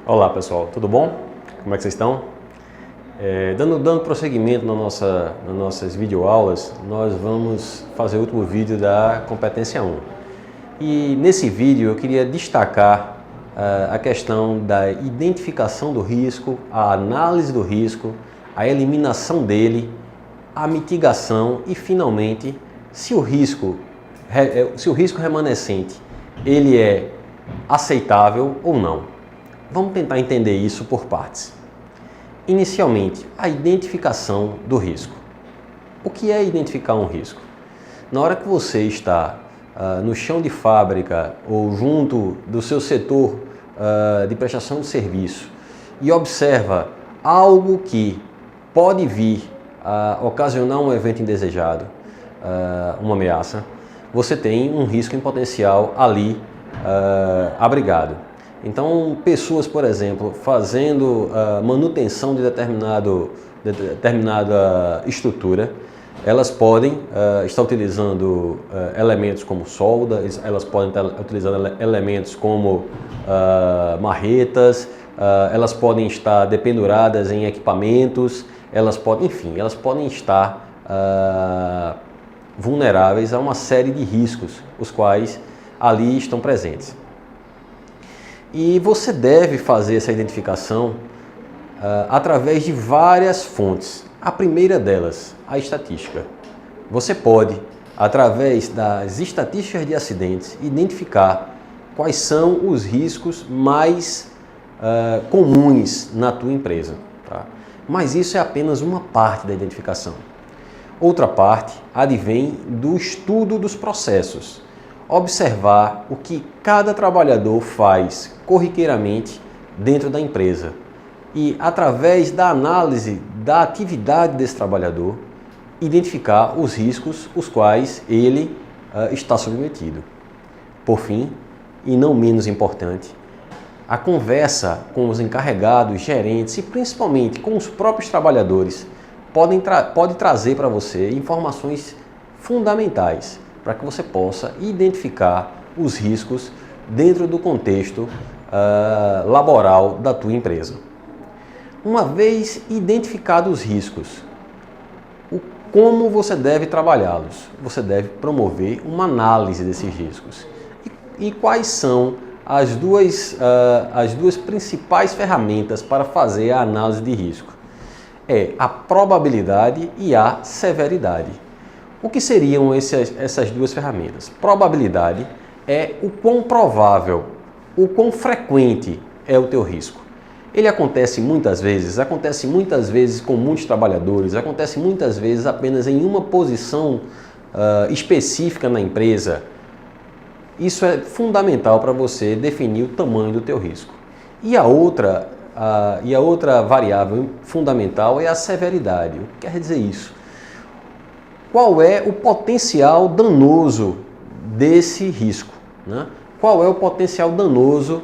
Olá pessoal, tudo bom? Como é que vocês estão? Dando prosseguimento nas nossas videoaulas, nós vamos fazer o último vídeo da competência 1. E nesse vídeo eu queria destacar a questão da identificação do risco, a análise do risco, a eliminação dele, a mitigação e finalmente se o risco remanescente ele é aceitável ou não. Vamos tentar entender isso por partes. Inicialmente, a identificação do risco. O que é identificar um risco? Na hora que você está no chão de fábrica ou junto do seu setor de prestação de serviço e observa algo que pode vir a ocasionar um evento indesejado, uma ameaça, você tem um risco em potencial ali abrigado. Então, pessoas, por exemplo, fazendo manutenção de determinada estrutura, elas podem estar utilizando elementos como solda, elas podem estar utilizando elementos como marretas, elas podem estar dependuradas em equipamentos, elas podem estar vulneráveis a uma série de riscos, os quais ali estão presentes. E você deve fazer essa identificação através de várias fontes. A primeira delas, a estatística. Você pode, através das estatísticas de acidentes, identificar quais são os riscos mais comuns na tua empresa. Tá? Mas isso é apenas uma parte da identificação. Outra parte advém do estudo dos processos. Observar o que cada trabalhador faz corriqueiramente dentro da empresa e, através da análise da atividade desse trabalhador, identificar os riscos os quais ele está submetido. Por fim, e não menos importante, a conversa com os encarregados, gerentes e principalmente com os próprios trabalhadores pode trazer para você informações fundamentais para que você possa identificar os riscos dentro do contexto laboral da tua empresa. Uma vez identificados os riscos, como você deve trabalhá-los? Você deve promover uma análise desses riscos. E quais são as duas principais ferramentas para fazer a análise de risco? É a probabilidade e a severidade. O que seriam essas duas ferramentas? Probabilidade é o quão provável, o quão frequente é o teu risco. Ele acontece muitas vezes com muitos trabalhadores, acontece muitas vezes apenas em uma posição específica na empresa. Isso é fundamental para você definir o tamanho do teu risco. E a outra variável fundamental é a severidade. O que quer dizer isso? Qual é o potencial danoso desse risco? Né? Qual é o potencial danoso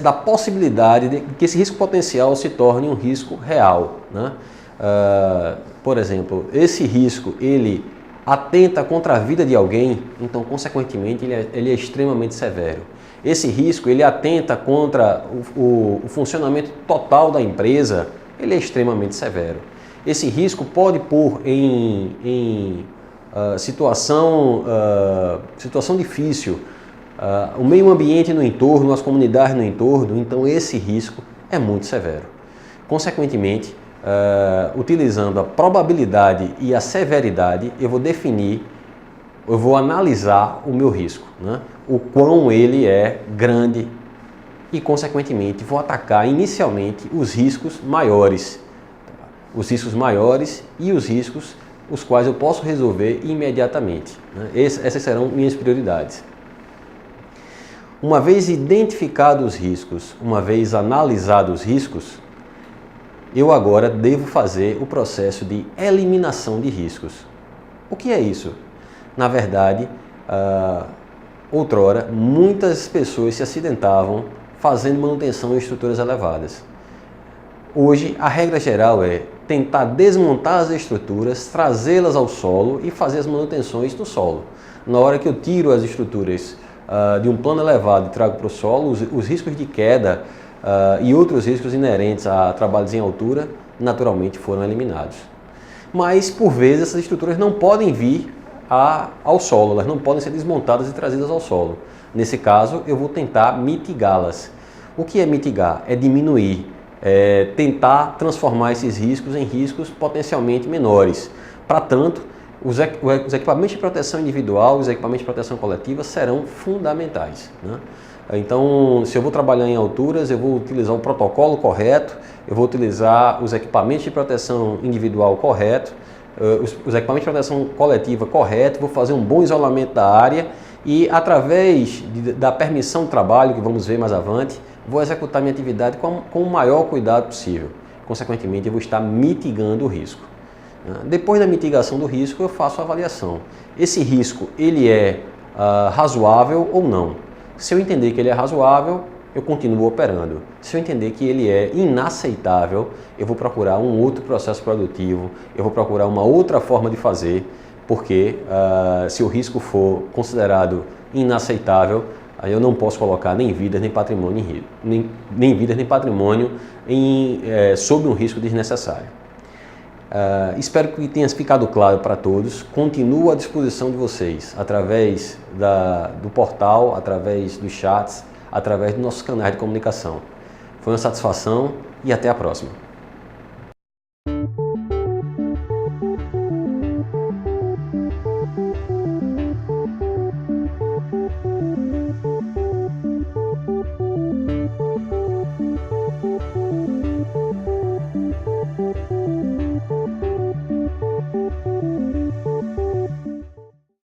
da possibilidade de que esse risco potencial se torne um risco real? Né? Por exemplo, esse risco ele atenta contra a vida de alguém, então consequentemente ele é extremamente severo. Esse risco ele atenta contra o funcionamento total da empresa, ele é extremamente severo. Esse risco pode pôr em situação difícil o meio ambiente no entorno, as comunidades no entorno, então esse risco é muito severo. Consequentemente, utilizando a probabilidade e a severidade, eu vou analisar o meu risco, né? O quão ele é grande e, consequentemente, vou atacar inicialmente os riscos maiores e os riscos os quais eu posso resolver imediatamente. Né? Essas serão minhas prioridades. Uma vez identificados os riscos, uma vez analisados os riscos, eu agora devo fazer o processo de eliminação de riscos. O que é isso? Na verdade, outrora, muitas pessoas se acidentavam fazendo manutenção em estruturas elevadas. Hoje, a regra geral é tentar desmontar as estruturas, trazê-las ao solo e fazer as manutenções no solo. Na hora que eu tiro as estruturas de um plano elevado e trago para o solo, os riscos de queda e outros riscos inerentes a trabalhos em altura, naturalmente foram eliminados. Mas, por vezes, essas estruturas não podem vir ao solo, elas não podem ser desmontadas e trazidas ao solo. Nesse caso, eu vou tentar mitigá-las. O que é mitigar? É diminuir, tentar transformar esses riscos em riscos potencialmente menores. Para tanto, os equipamentos de proteção individual, os equipamentos de proteção coletiva serão fundamentais, né? Então, se eu vou trabalhar em alturas, eu vou utilizar o protocolo correto, eu vou utilizar os equipamentos de proteção individual correto, os equipamentos de proteção coletiva correto, vou fazer um bom isolamento da área e, através da permissão de trabalho, que vamos ver mais avante, vou executar minha atividade com o maior cuidado possível. Consequentemente, eu vou estar mitigando o risco. Depois da mitigação do risco, eu faço a avaliação. Esse risco, ele é razoável ou não? Se eu entender que ele é razoável, eu continuo operando. Se eu entender que ele é inaceitável, eu vou procurar um outro processo produtivo, eu vou procurar uma outra forma de fazer, porque se o risco for considerado inaceitável, aí eu não posso colocar nem vidas nem patrimônio sob um risco desnecessário. Espero que tenha ficado claro para todos. Continuo à disposição de vocês através do portal, através dos chats, através dos nossos canais de comunicação. Foi uma satisfação e até a próxima.